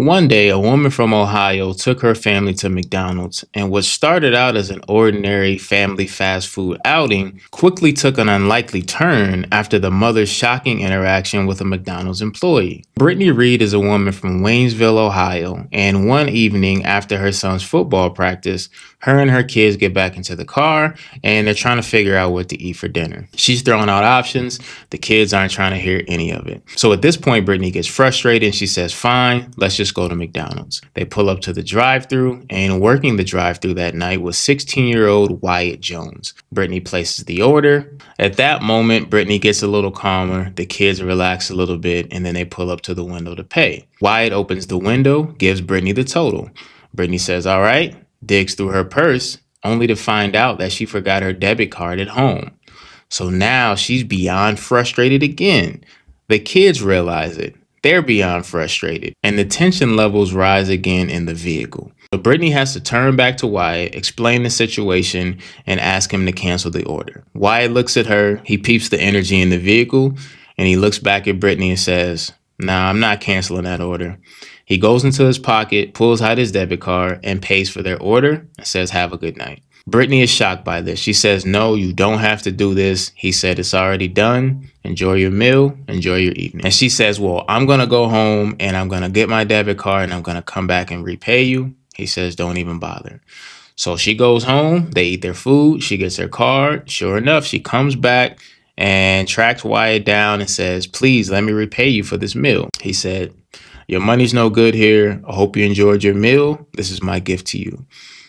One day, a woman from Ohio took her family to McDonald's, and what started out as an ordinary family fast food outing quickly took an unlikely turn after the mother's shocking interaction with a McDonald's employee. Brittany Reed is a woman from Waynesville, Ohio, and one evening after her son's football practice, her and her kids get back into the car and they're trying to figure out what to eat for dinner. She's throwing out options. The kids aren't trying to hear any of it. So at this point, Brittany gets frustrated and she says, fine, let's just go to McDonald's. They pull up to the drive-thru, and working the drive-thru that night was 16-year-old Wyatt Jones. Brittany places the order. At that moment, Brittany gets a little calmer. The kids relax a little bit, and then they pull up to the window to pay. Wyatt opens the window, gives Brittany the total. Brittany says, all right, digs through her purse, only to find out that she forgot her debit card at home. So now she's beyond frustrated again. The kids realize it. They're beyond frustrated, and the tension levels rise again in the vehicle. So Brittany has to turn back to Wyatt, explain the situation, and ask him to cancel the order. Wyatt looks at her, he peeps the energy in the vehicle, and he looks back at Brittany and says, nah, I'm not canceling that order. He goes into his pocket, pulls out his debit card, and pays for their order and says, have a good night. Brittany is shocked by this. She says, no, you don't have to do this. He said, it's already done. Enjoy your meal. Enjoy your evening. And she says, well, I'm going to go home and I'm going to get my debit card and I'm going to come back and repay you. He says, don't even bother. So she goes home. They eat their food. She gets her card. Sure enough, she comes back and tracks Wyatt down and says, please let me repay you for this meal. He said, your money's no good here. I hope you enjoyed your meal. This is my gift to you.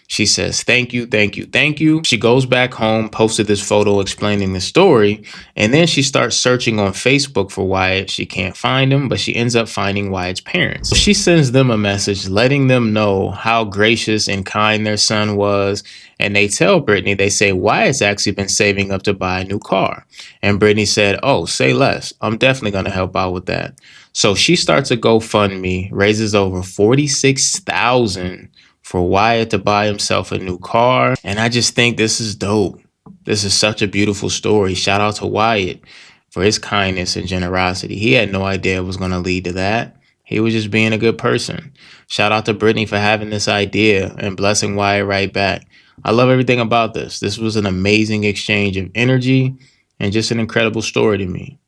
She says, thank you, thank you, thank you. She goes back home, posted this photo explaining the story, and then she starts searching on Facebook for Wyatt. She can't find him, but she ends up finding Wyatt's parents. She sends them a message letting them know how gracious and kind their son was, and they tell Brittany, they say, Wyatt's actually been saving up to buy a new car. And Brittany said, oh, say less. I'm definitely going to help out with that. So she starts a GoFundMe, raises over $46,000 for Wyatt to buy himself a new car. And I just think this is dope. This is such a beautiful story. Shout out to Wyatt for his kindness and generosity. He had no idea it was going to lead to that. He was just being a good person. Shout out to Brittany for having this idea and blessing Wyatt right back. I love everything about this. This was an amazing exchange of energy and just an incredible story to me.